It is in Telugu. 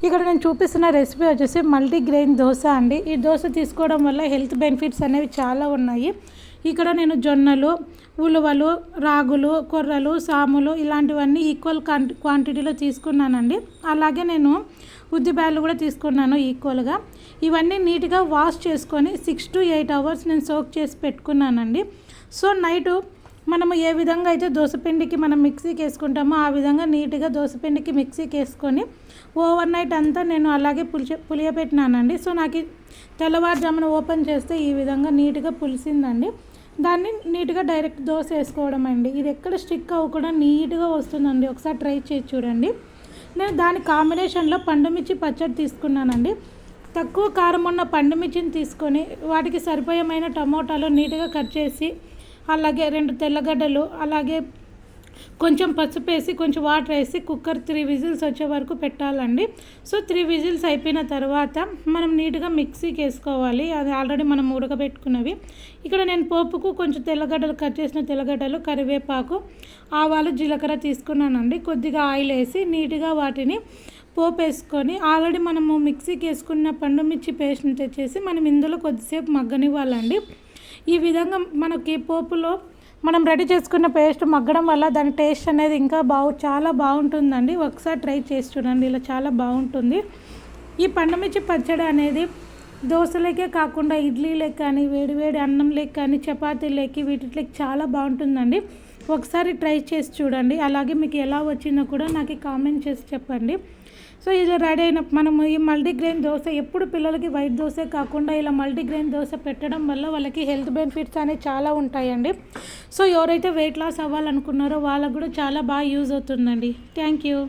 ఇక్కడ నేను చూపిస్తున్న రెసిపీ వచ్చేసి మల్టీగ్రెయిన్ దోశ అండి. ఈ దోశ తీసుకోవడం వల్ల హెల్త్ బెనిఫిట్స్ అనేవి చాలా ఉన్నాయి. ఇక్కడ నేను జొన్నలు, ఉలువలు, రాగులు, కొర్రలు, సాములు ఇలాంటివన్నీ ఈక్వల్ క్వాంటిటీలో తీసుకున్నానండి. అలాగే నేను ఉద్దిబ్యాళ్ళు కూడా తీసుకున్నాను ఈక్వల్గా. ఇవన్నీ నీట్గా వాష్ చేసుకొని 6 to 8 hours నేను సోక్ చేసి పెట్టుకున్నానండి. సో నైటు మనము ఏ విధంగా అయితే దోసపిండికి మనం మిక్సీకి వేసుకుంటామో ఆ విధంగా నీట్గా దోసపిండికి మిక్సీకి వేసుకొని ఓవర్ నైట్ అంతా నేను అలాగే పులియబెట్టినానండి. సో నాకు తెల్లవారుజామున ఓపెన్ చేస్తే ఈ విధంగా నీట్గా పులిసిందండి. దాన్ని నీట్గా డైరెక్ట్ దోశ వేసుకోవడం అండి. ఇది ఎక్కడ స్టిక్ అవ్వకుండా నీట్గా వస్తుందండి. ఒకసారి ట్రై చేసి చూడండి. నేను దాని కాంబినేషన్లో పండుమిర్చి పచ్చడి తీసుకున్నానండి. తక్కువ కారం ఉన్న పండుమిర్చిని తీసుకొని వాటికి సరిపోయమైన టమోటాలు నీట్గా కట్ చేసి, అలాగే 2 తెల్లగడ్డలు, అలాగే కొంచెం పసుపు వేసి కొంచెం వాటర్ వేసి కుక్కర్ 3 విజిల్స్ వచ్చే వరకు పెట్టాలండి. సో 3 విజిల్స్ అయిపోయిన తర్వాత మనం నీట్గా మిక్సీకి వేసుకోవాలి. అది ఆల్రెడీ మనం ఉడకబెట్టుకున్నవి. ఇక్కడ నేను పోపుకు కొంచెం తెల్లగడ్డలు కట్ చేసిన తెల్లగడ్డలు, కరివేపాకు, ఆవాలు, జీలకర్ర తీసుకున్నానండి. కొద్దిగా ఆయిల్ వేసి నీట్గా వాటిని పోపు వేసుకొని ఆల్రెడీ మనము మిక్సీకి వేసుకున్న పండుమిర్చి పేస్ట్ని తెచ్చేసి మనం ఇందులో కొద్దిసేపు మగ్గనివ్వాలండి. ఈ విధంగా మనకి పోపులో మనం రెడీ చేసుకున్న పేస్ట్ మగ్గడం వల్ల దాని టేస్ట్ అనేది ఇంకా చాలా బాగుంటుందండి. ఒకసారి ట్రై చేసి చూడండి, ఇలా చాలా బాగుంటుంది. ఈ పండుమిర్చి పచ్చడి అనేది దోశలకే కాకుండా ఇడ్లీలకి కానీ, వేడివేడి అన్నంలోకి కానీ, చపాతీలకి వీటికి చాలా బాగుంటుందండి. ఒకసారి ట్రై చేసి చూడండి. అలాగే మీకు ఎలా వచ్చిందో కూడా నాకు కామెంట్ చేసి చెప్పండి. సో ఇది రెడీ అయిన మనము ఈ మల్టీగ్రెయిన్ దోశ ఎప్పుడు పిల్లలకి వైట్ దోశ కాకుండా ఇలా మల్టీగ్రెయిన్ దోశ పెట్టడం వల్ల వాళ్ళకి హెల్త్ బెనిఫిట్స్ అనేవి చాలా ఉంటాయండి. సో ఎవరైతే వెయిట్ లాస్ అవ్వాలనుకున్నారో వాళ్ళకు కూడా చాలా బాగా యూజ్ అవుతుందండి. Thank you.